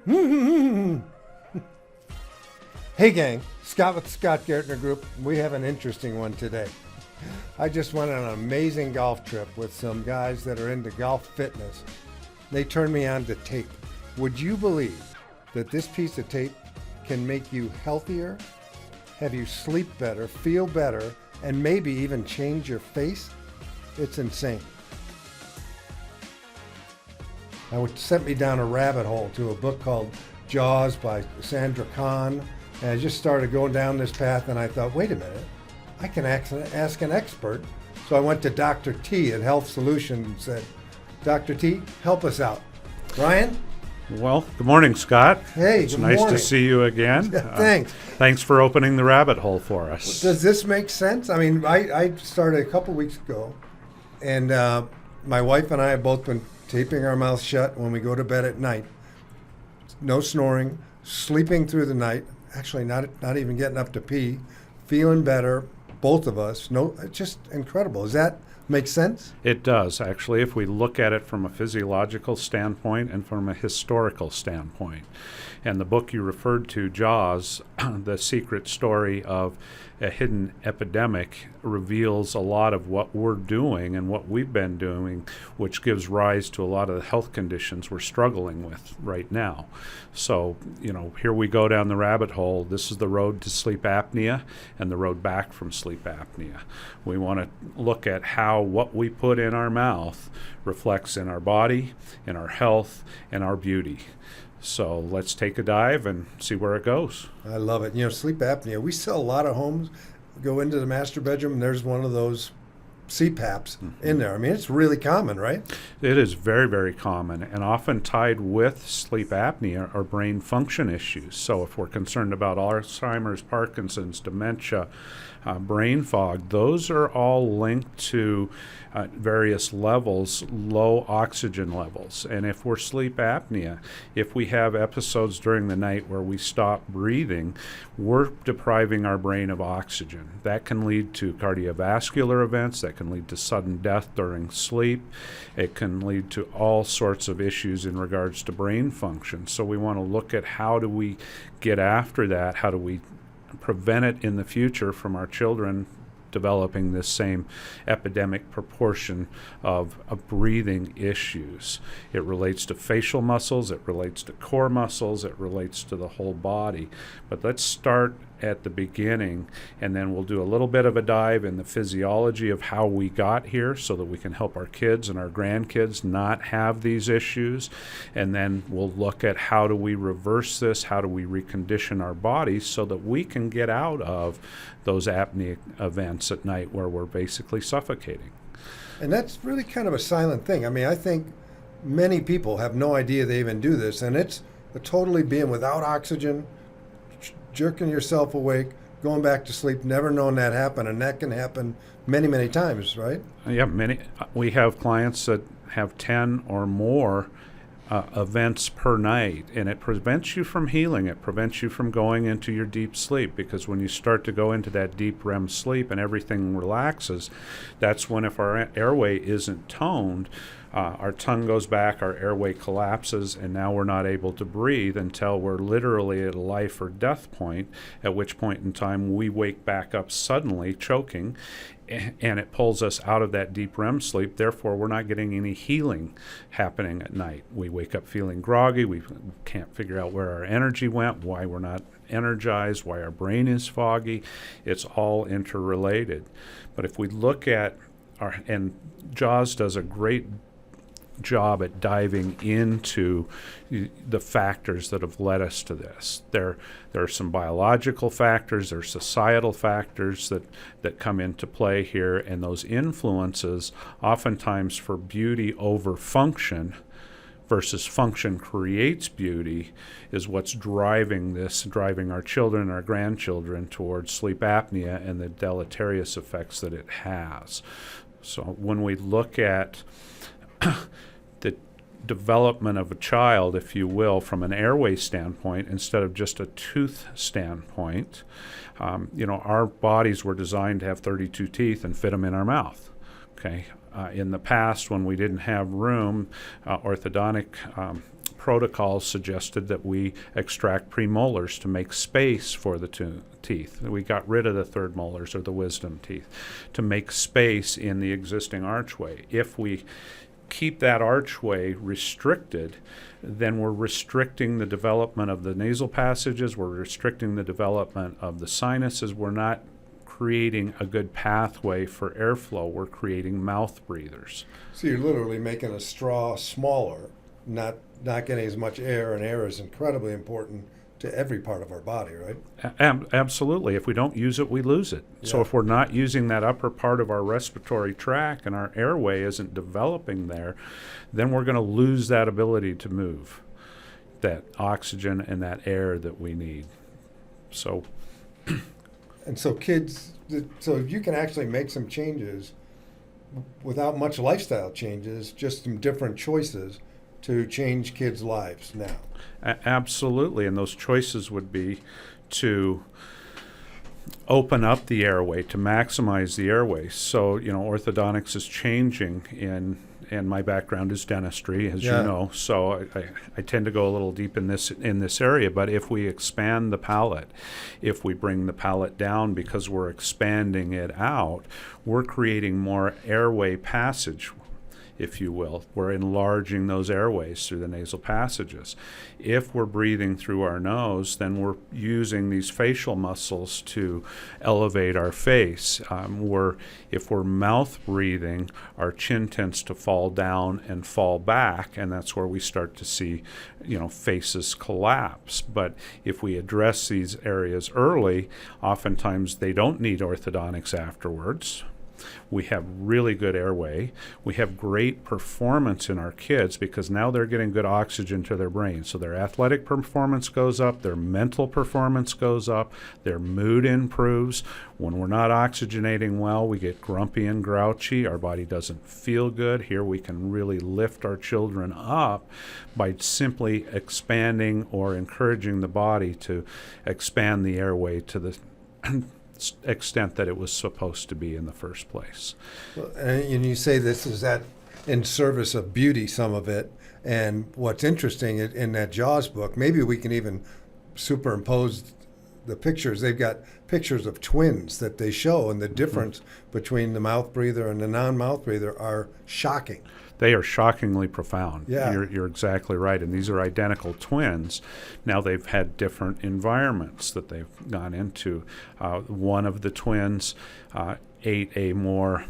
Hey gang, Scott with the Scott Gaertner Group. We have an interesting one today. I just went on an amazing golf trip with some guys that are into golf fitness. They turned me on to tape. Would you believe that this piece of tape can make you healthier, have you sleep better, feel better, and maybe even change your face? It's insane. It sent me down a rabbit hole to a book called Jaws by Sandra Kahn. And I just started going down this path and I thought, wait a minute, I can ask an expert. So I went to Dr. T at Health Solutions and said, Dr. T, help us out. Ryan? Well, good morning, Scott. Hey, it's good nice morning. to see you again. Thanks. Thanks for opening the rabbit hole for us. Does this make sense? I mean, I started a couple weeks ago, and my wife and I have both been taping our mouths shut when we go to bed at night. No snoring, sleeping through the night, actually not even getting up to pee, feeling better, both of us. No, it's just incredible. Does that make sense? It does, actually, if we look at it from a physiological standpoint and from a historical standpoint. And the book you referred to, Jaws, The Secret Story of a Hidden Epidemic, reveals a lot of what we're doing and what we've been doing, which gives rise to a lot of the health conditions we're struggling with right now. So, here we go down the rabbit hole. This is the road to sleep apnea and the road back from sleep apnea. We want to look at how what we put in our mouth reflects in our body, in our health, and our beauty. So let's take a dive and see where it goes. I love it. Sleep apnea. We sell a lot of homes. Go into the master bedroom, and there's one of those CPAPs in there. I mean, it's really common, right? It is very, very common, and often tied with sleep apnea are brain function issues. So if we're concerned about Alzheimer's, Parkinson's, dementia, brain fog, those are all linked to various levels, low oxygen levels. And if we're sleep apnea, if we have episodes during the night where we stop breathing, we're depriving our brain of oxygen. That can lead to cardiovascular events, that can lead to sudden death during sleep. It can lead to all sorts of issues in regards to brain function. So we want to look at how do we get after that, how do we prevent it in the future from our children developing this same epidemic proportion of breathing issues. It relates to facial muscles, it relates to core muscles, it relates to the whole body. But let's start at the beginning, and then we'll do a little bit of a dive in the physiology of how we got here so that we can help our kids and our grandkids not have these issues. And then we'll look at how do we reverse this, how do we recondition our bodies so that we can get out of those apnea events at night where we're basically suffocating. And that's really kind of a silent thing. I mean, I think many people have no idea they even do this, and it's totally being without oxygen, jerking yourself awake, going back to sleep, never knowing that happened, and that can happen many, many times, right? Yeah, many. We have clients that have 10 or more events per night, and it prevents you from healing. It prevents you from going into your deep sleep, because when you start to go into that deep REM sleep and everything relaxes, that's when, if our airway isn't toned, our tongue goes back, our airway collapses, and now we're not able to breathe until we're literally at a life or death point, at which point in time we wake back up suddenly choking, and it pulls us out of that deep REM sleep. Therefore, we're not getting any healing happening at night. We wake up feeling groggy. We can't figure out where our energy went, why we're not energized, why our brain is foggy. It's all interrelated. But if we look at and Jaws does a great job at diving into the factors that have led us to this. There are some biological factors, there's societal factors that come into play here, and those influences oftentimes for beauty over function versus function creates beauty is what's driving our children, our grandchildren towards sleep apnea and the deleterious effects that it has. So when we look at the development of a child, if you will, from an airway standpoint instead of just a tooth standpoint, our bodies were designed to have 32 teeth and fit them in our mouth. Okay. In the past, when we didn't have room, orthodontic protocols suggested that we extract premolars to make space for the teeth. We got rid of the third molars, or the wisdom teeth, to make space in the existing archway. If we keep that archway restricted, then we're restricting the development of the nasal passages, we're restricting the development of the sinuses, we're not creating a good pathway for airflow, we're creating mouth breathers. So you're literally making a straw smaller, not getting as much air, and air is incredibly important to every part of our body, right? Absolutely. If we don't use it, we lose it. Yeah. So if we're not using that upper part of our respiratory tract and our airway isn't developing there, then we're going to lose that ability to move, that oxygen and that air that we need. So, and so kids, so you can actually make some changes without much lifestyle changes, just some different choices to change kids' lives now. Absolutely, and those choices would be to open up the airway, to maximize the airway. So, orthodontics is changing and my background is dentistry, as you know. So I tend to go a little deep in this area. But if we expand the palate, if we bring the palate down because we're expanding it out, we're creating more airway passage, if you will. We're enlarging those airways through the nasal passages. If we're breathing through our nose, then we're using these facial muscles to elevate our face. If we're mouth breathing, our chin tends to fall down and fall back, and that's where we start to see, faces collapse. But if we address these areas early, oftentimes they don't need orthodontics afterwards. We have really good airway. We have great performance in our kids because now they're getting good oxygen to their brain. So their athletic performance goes up, their mental performance goes up, their mood improves. When we're not oxygenating well, we get grumpy and grouchy. Our body doesn't feel good. Here we can really lift our children up by simply expanding or encouraging the body to expand the airway to the extent that it was supposed to be in the first place. Well, and you say this is that in service of beauty, some of it. And what's interesting in that Jaws book, maybe we can even superimpose the pictures. They've got pictures of twins that they show, and the difference between the mouth breather and the non-mouth breather are shocking. They are shockingly profound. Yeah. You're exactly right. And these are identical twins. Now they've had different environments that they've gone into. One of the twins ate a more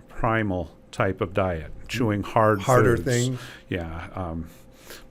primal type of diet, chewing harder foods. Things. Yeah.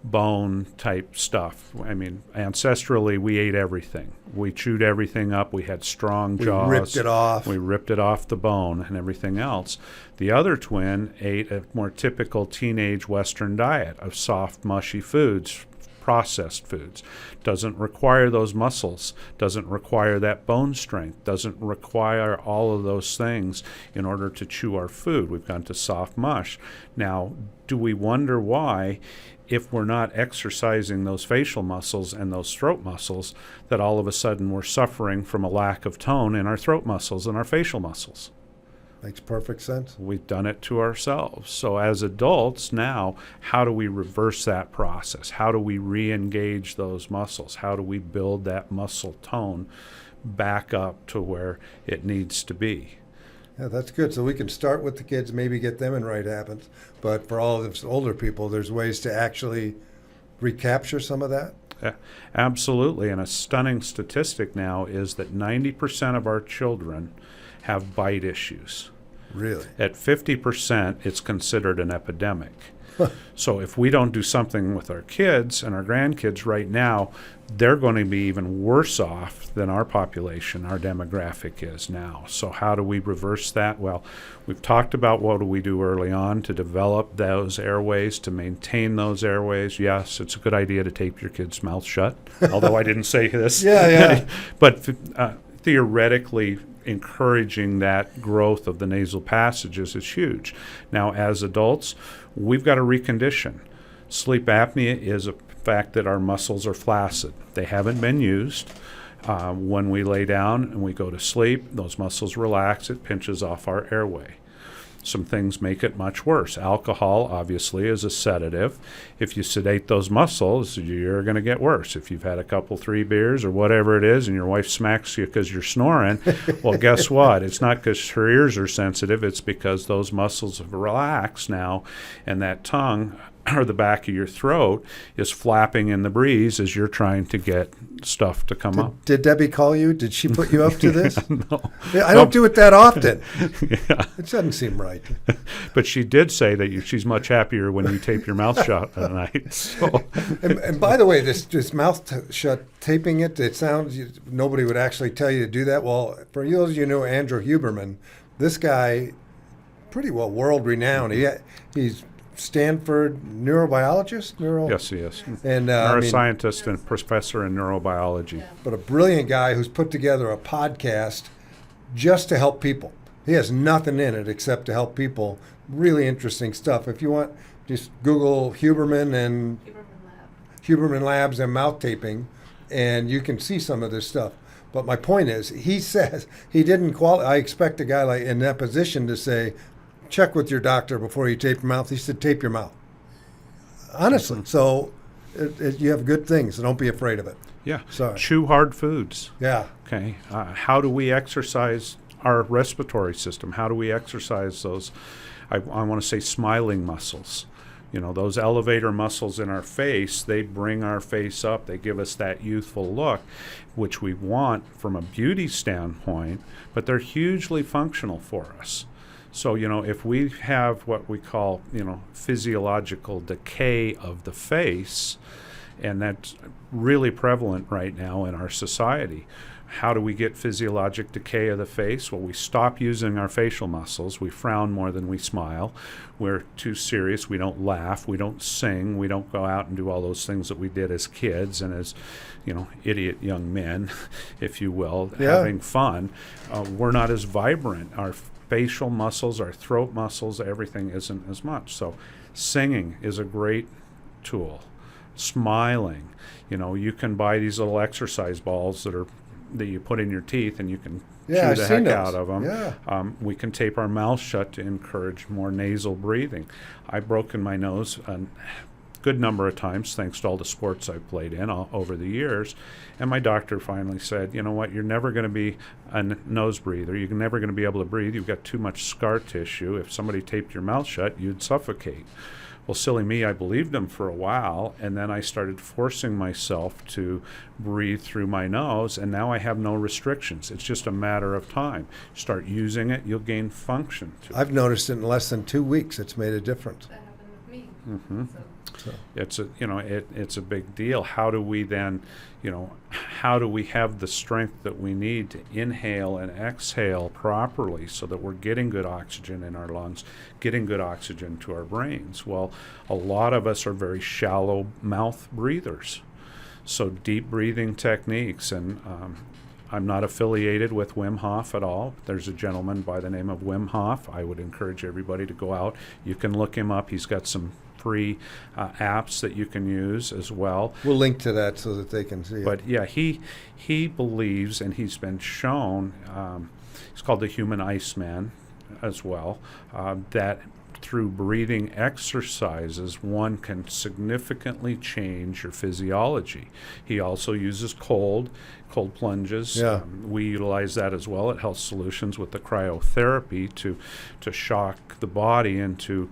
Bone type stuff. I mean, ancestrally, we ate everything. We chewed everything up. We had strong jaws. We ripped it off. We ripped it off the bone and everything else. The other twin ate a more typical teenage Western diet of soft, mushy foods, processed foods. Doesn't require those muscles, doesn't require that bone strength, doesn't require all of those things in order to chew our food. We've gone to soft mush. Now, do we wonder why, if we're not exercising those facial muscles and those throat muscles, that all of a sudden we're suffering from a lack of tone in our throat muscles and our facial muscles? Makes perfect sense. We've done it to ourselves. So as adults now, how do we reverse that process? How do we re-engage those muscles? How do we build that muscle tone back up to where it needs to be? Yeah, that's good. So we can start with the kids, maybe get them in right habits. But for all of us older people, there's ways to actually recapture some of that? Absolutely. And a stunning statistic now is that 90% of our children have bite issues. Really? At 50%, it's considered an epidemic. So if we don't do something with our kids and our grandkids right now, they're going to be even worse off than our population, our demographic is now. So how do we reverse that? Well, we've talked about what do we do early on to develop those airways, to maintain those airways. Yes, it's a good idea to tape your kid's mouth shut, although I didn't say this. Yeah. But theoretically, encouraging that growth of the nasal passages is huge. Now, as adults, we've got to recondition. Sleep apnea is a fact that our muscles are flaccid. They haven't been used. When we lay down and we go to sleep, those muscles relax. It pinches off our airway. Some things make it much worse. Alcohol, obviously, is a sedative. If you sedate those muscles, you're going to get worse. If you've had a couple, 3 beers or whatever it is, and your wife smacks you because you're snoring, well, guess what? It's not because her ears are sensitive. It's because those muscles have relaxed now, and that tongue or the back of your throat is flapping in the breeze as you're trying to get stuff to come up. Did Debbie call you? Did she put you up to this? No. I don't do it that often. Yeah. It doesn't seem right. But she did say that she's much happier when you tape your mouth shut at night. So. And by the way, this mouth shut taping it sounds, nobody would actually tell you to do that. Well, for those you know Andrew Huberman, this guy, pretty well world-renowned. He's Stanford neurobiologist? Yes, he is. And, neuroscientist and professor in neurobiology. But a brilliant guy who's put together a podcast just to help people. He has nothing in it except to help people. Really interesting stuff. If you want, just Google Huberman and Huberman Labs and mouth taping, and you can see some of this stuff. But my point is, he says he didn't qualify. I expect a guy like in that position to say, check with your doctor before you tape your mouth. He said, tape your mouth. Honestly. So you have good things, so don't be afraid of it. Yeah. Sorry. Chew hard foods. Yeah. Okay. How do we exercise our respiratory system? How do we exercise those, I want to say, smiling muscles? You know, those elevator muscles in our face, they bring our face up. They give us that youthful look, which we want from a beauty standpoint, but they're hugely functional for us. So, you know, if we have what we call, you know, physiological decay of the face, and that's really prevalent right now in our society. How do we get physiologic decay of the face? Well, we stop using our facial muscles. We frown more than we smile. We're too serious. We don't laugh. We don't sing. We don't go out and do all those things that we did as kids and as, you know, idiot young men, if you will, having fun. We're not as vibrant. Our facial muscles, our throat muscles, everything isn't as much. So singing is a great tool. Smiling, you know, you can buy these little exercise balls that you put in your teeth, and you can chew the heck out of them. Yeah. We can tape our mouth shut to encourage more nasal breathing. I've broken my nose a good number of times thanks to all the sports I've played in over the years, and my doctor finally said, you know what, you're never going to be a nose breather. You're never going to be able to breathe. You've got too much scar tissue. If somebody taped your mouth shut, you'd suffocate. Well, silly me, I believed him for a while, and then I started forcing myself to breathe through my nose, and now I have no restrictions. It's just a matter of time. Start using it, you'll gain function to it. I've noticed it in less than 2 weeks. It's made a difference. That happened with me. Mm-hmm. So. It's a big deal. How do we then, how do we have the strength that we need to inhale and exhale properly so that we're getting good oxygen in our lungs, getting good oxygen to our brains? Well, a lot of us are very shallow mouth breathers. So deep breathing techniques, and I'm not affiliated with Wim Hof at all. There's a gentleman by the name of Wim Hof. I would encourage everybody to go out. You can look him up. He's got some free apps that you can use as well. We'll link to that so that they can see it. But yeah, he believes, and he's been shown, he's called the Human Iceman as well, that through breathing exercises, one can significantly change your physiology. He also uses cold plunges. Yeah. We utilize that as well at Health Solutions with the cryotherapy to shock the body into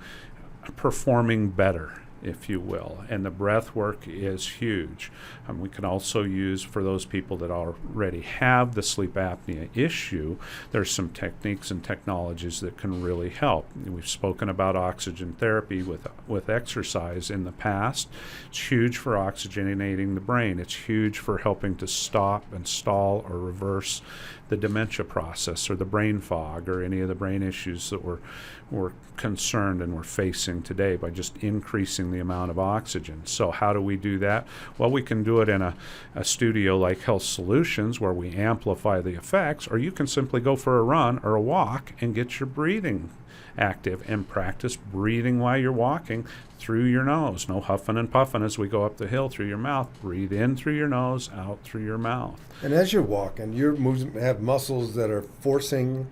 performing better, if you will. And the breath work is huge. We can also use, for those people that already have the sleep apnea issue, there's some techniques and technologies that can really help. We've spoken about oxygen therapy with exercise in the past. It's huge for oxygenating the brain. It's huge for helping to stop and stall or reverse the dementia process or the brain fog or any of the brain issues that we're concerned and we're facing today by just increasing the amount of oxygen. So how do we do that? Well, we can do it in a studio like Health Solutions where we amplify the effects, or you can simply go for a run or a walk and get your breathing active and practice breathing while you're walking through your nose. No huffing and puffing as we go up the hill through your mouth. Breathe in through your nose, out through your mouth. And as you're walking, your moves have muscles that are forcing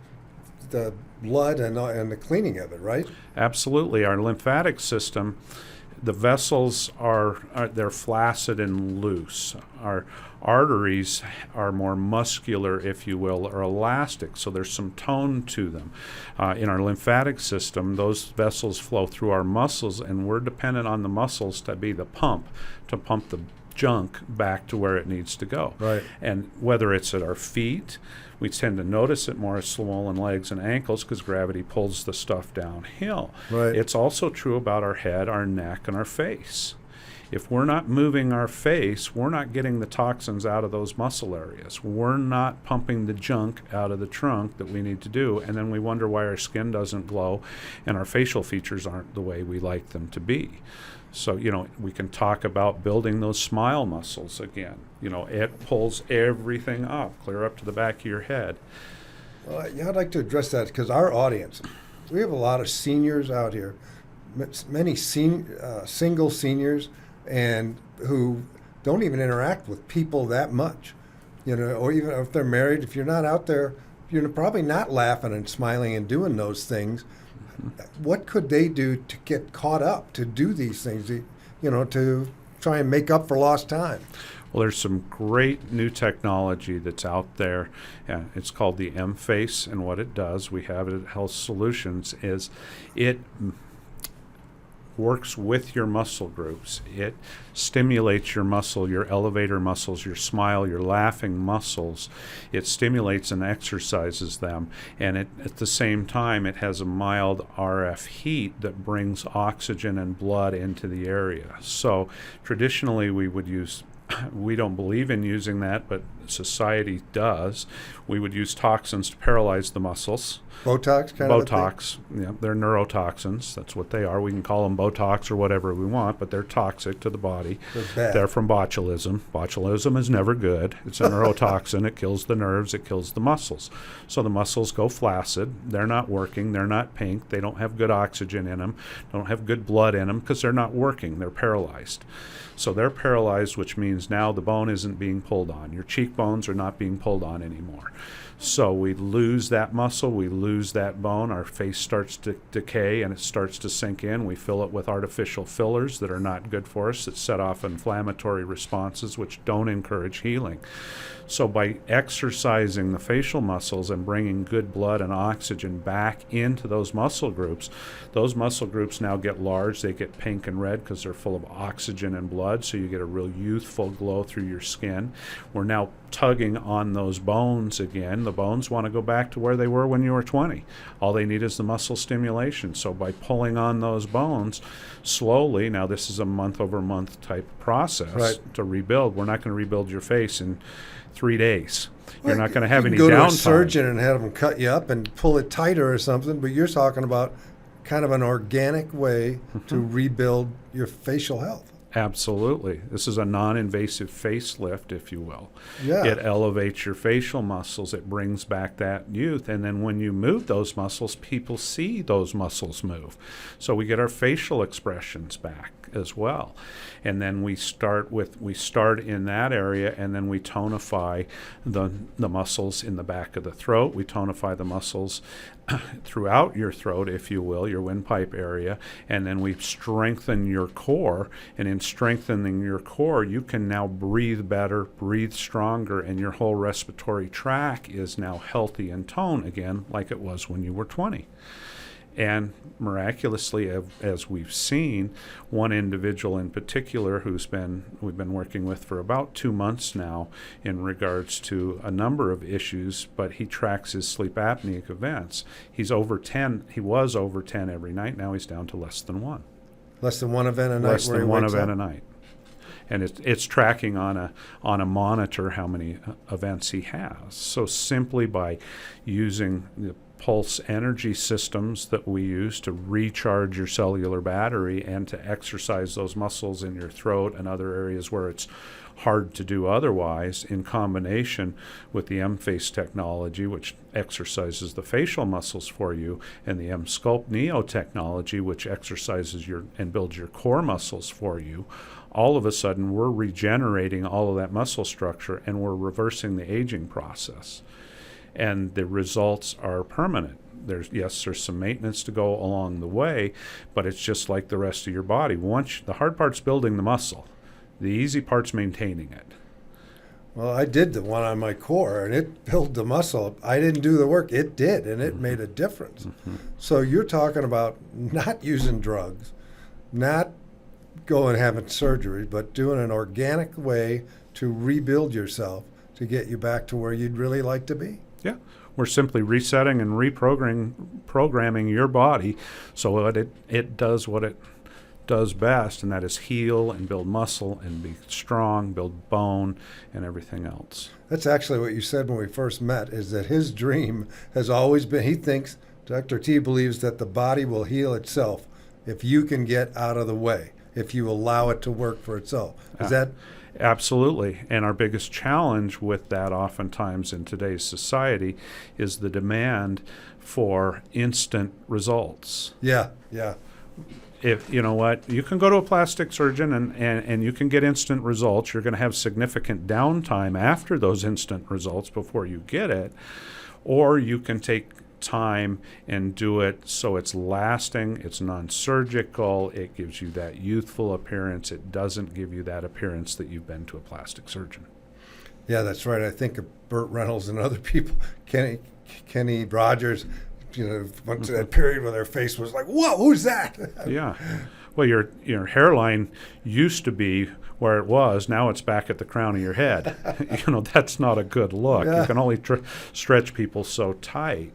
the blood and the cleaning of it, right? Absolutely. Our lymphatic system, the vessels they're flaccid and loose. Our arteries are more muscular, if you will, or elastic, so there's some tone to them. In our lymphatic system, those vessels flow through our muscles, and we're dependent on the muscles to be the pump, to pump the junk back to where it needs to go. Right. And whether it's at our feet, we tend to notice it more as swollen legs and ankles because gravity pulls the stuff downhill. Right. It's also true about our head, our neck, and our face. If we're not moving our face, we're not getting the toxins out of those muscle areas. We're not pumping the junk out of the trunk that we need to do, and then we wonder why our skin doesn't glow and our facial features aren't the way we like them to be. So, we can talk about building those smile muscles again. It pulls everything up, clear up to the back of your head. Well, yeah, I'd like to address that because our audience, we have a lot of seniors out here, many single seniors, and who don't even interact with people that much, or even if they're married, if you're not out there, you're probably not laughing and smiling and doing those things. What could they do to get caught up to do these things, to try and make up for lost time? Well, there's some great new technology that's out there. It's called the M-Face, and what it does, we have it at Health Solutions, is it works with your muscle groups. It stimulates your muscle, your elevator muscles, your smile, your laughing muscles. It stimulates and exercises them. And at the same time, it has a mild RF heat that brings oxygen and blood into the area. So traditionally we don't believe in using that, but society does. We would use toxins to paralyze the muscles. Botox kind of Botox, yeah, they're neurotoxins. That's what they are. We can call them Botox or whatever we want, but they're toxic to the body. They're bad. They're from botulism. Botulism is never good. It's a neurotoxin. It kills the nerves. It kills the muscles. So the muscles go flaccid. They're not working. They're not pink. They don't have good oxygen in them. Don't have good blood in them because they're not working. They're paralyzed. So they're paralyzed, which means now the bone isn't being pulled on. Your cheekbones are not being pulled on anymore. So we lose that muscle, we lose that bone, our face starts to decay and it starts to sink in. We fill it with artificial fillers that are not good for us, that set off inflammatory responses which don't encourage healing. So by exercising the facial muscles and bringing good blood and oxygen back into those muscle groups now get large. They get pink and red because they're full of oxygen and blood, so you get a real youthful glow through your skin. We're now tugging on those bones again. The bones want to go back to where they were when you were 20. All they need is the muscle stimulation. So by pulling on those bones slowly, now this is a month-over-month type process to rebuild. We're not going to rebuild your face in 3 days. You're not going to have any downtime. You can go to a surgeon and have them cut you up and pull it tighter or something, but you're talking about kind of an organic way to rebuild your facial health. Absolutely. This is a non-invasive facelift, if you will. Yeah. It elevates your facial muscles. It brings back that youth. And then when you move those muscles, people see those muscles move. So we get our facial expressions back as well. And then we start in that area, and then we tonify the muscles in the back of the throat. We tonify the muscles throughout your throat, if you will, your windpipe area, and then we strengthen your core. And in strengthening your core, you can now breathe better, breathe stronger, and your whole respiratory tract is now healthy and toned again like it was when you were 20. And miraculously, as we've seen, one individual in particular we've been working with for about 2 months now in regards to a number of issues, but he tracks his sleep apneic events. He was over 10 every night. Now he's down to less than 1. Less than 1 event a night. Less than 1 event a night. And it's tracking on a monitor how many events he has. So simply by using the pulse energy systems that we use to recharge your cellular battery and to exercise those muscles in your throat and other areas where it's hard to do otherwise, in combination with the M-Face technology, which exercises the facial muscles for you, and the M-Sculpt Neo technology, which exercises and builds your core muscles for you, all of a sudden we're regenerating all of that muscle structure and we're reversing the aging process. And the results are permanent. there's some maintenance to go along the way, but it's just like the rest of your body. The hard part's building the muscle. The easy part's maintaining it. Well, I did the one on my core, and it built the muscle. I didn't do the work. It did, and it made a difference. So you're talking about not using drugs, not going having surgery, but doing an organic way to rebuild yourself to get you back to where you'd really like to be. Yeah. We're simply resetting and reprogramming your body so that it does what it does best, and that is heal and build muscle and be strong, build bone, and everything else. That's actually what you said when we first met, is that his dream has always been, he thinks, Dr. T believes that the body will heal itself if you can get out of the way, if you allow it to work for itself. Is that? Absolutely. And our biggest challenge with that oftentimes in today's society is the demand for instant results. Yeah. If you know what, you can go to a plastic surgeon and you can get instant results. You're going to have significant downtime after those instant results before you get it, or you can take time and do it so it's lasting, it's non-surgical, it gives you that youthful appearance. It doesn't give you that appearance that you've been to a plastic surgeon. Yeah, that's right. I think of Burt Reynolds and other people, Kenny Rogers, went to that period where their face was like, whoa, who's that? Yeah. Well, your hairline used to be where it was. Now it's back at the crown of your head. That's not a good look. Yeah. You can only stretch people so tight.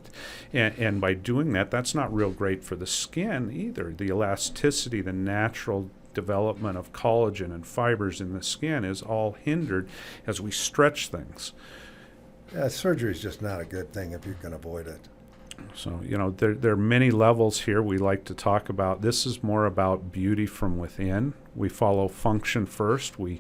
And by doing that, that's not real great for the skin either. The elasticity, the natural development of collagen and fibers in the skin is all hindered as we stretch things. Yeah, surgery is just not a good thing if you can avoid it. So, there are many levels here we like to talk about. This is more about beauty from within. We follow function first. We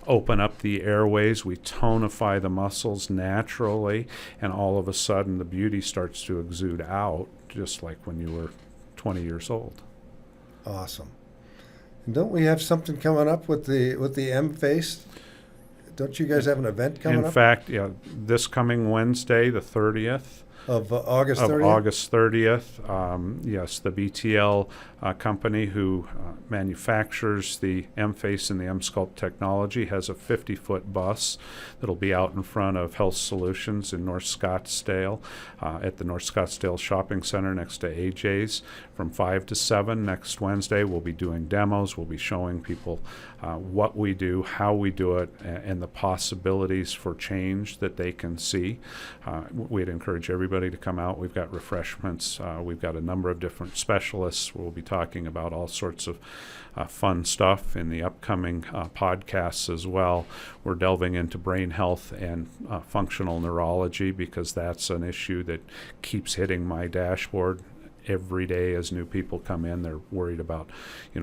open up the airways. We tonify the muscles naturally. And all of a sudden, the beauty starts to exude out, just like when you were 20 years old. Awesome. And don't we have something coming up with the M-Face? Don't you guys have an event coming up? In fact, this coming Wednesday, the 30th, of August 30th? Of August 30th. Yes, the BTL company who manufactures the M-Face and the M-Sculpt technology has a 50-foot bus that'll be out in front of Health Solutions in North Scottsdale at the North Scottsdale Shopping Center next to AJ's from 5 to 7 next Wednesday. We'll be doing demos. We'll be showing people what we do, how we do it, and the possibilities for change that they can see. We'd encourage everybody to come out. We've got refreshments. We've got a number of different specialists. We'll be talking about all sorts of fun stuff in the upcoming podcasts as well. We're delving into brain health and functional neurology because that's an issue that keeps hitting my dashboard every day as new people come in. They're worried about,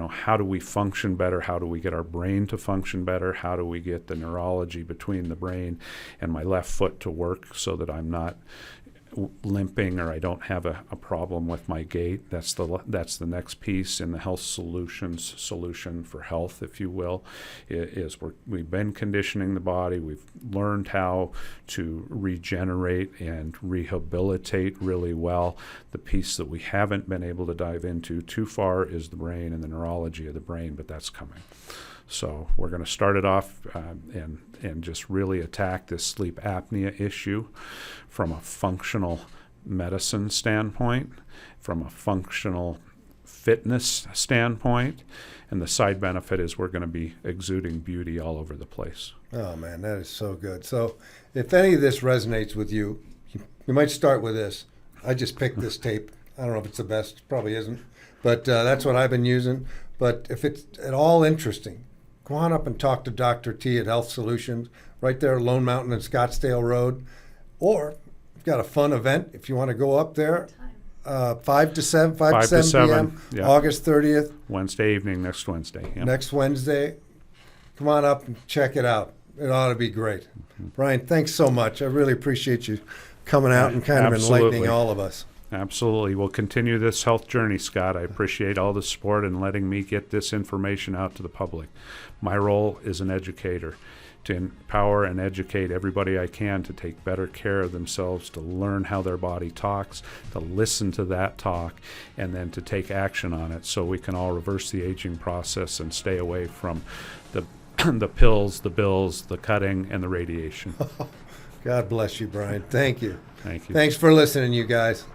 how do we function better? How do we get our brain to function better? How do we get the neurology between the brain and my left foot to work so that I'm not limping or I don't have a problem with my gait? That's the next piece in the Health Solutions solution for health, if you will, is we've been conditioning the body. We've learned how to regenerate and rehabilitate really well. The piece that we haven't been able to dive into too far is the brain and the neurology of the brain, but that's coming. So we're going to start it off and just really attack this sleep apnea issue from a functional medicine standpoint, from a functional fitness standpoint, and the side benefit is we're going to be exuding beauty all over the place. Oh, man, that is so good. So if any of this resonates with you, you might start with this. I just picked this tape. I don't know if it's the best. Probably isn't. But that's what I've been using. But if it's at all interesting, go on up and talk to Dr. T at Health Solutions, right there at Lone Mountain and Scottsdale Road. Or we've got a fun event if you want to go up there. 5 to 7 p.m., yeah. August 30th. Wednesday evening, next Wednesday. Yeah. Next Wednesday. Come on up and check it out. It ought to be great. Brian, thanks so much. I really appreciate you coming out and kind of Absolutely. enlightening all of us. Absolutely. We'll continue this health journey, Scott. I appreciate all the support and letting me get this information out to the public. My role is an educator, to empower and educate everybody I can to take better care of themselves, to learn how their body talks, to listen to that talk, and then to take action on it so we can all reverse the aging process and stay away from the the pills, the bills, the cutting, and the radiation. God bless you, Brian. Thank you. Thank you. Thanks for listening, you guys.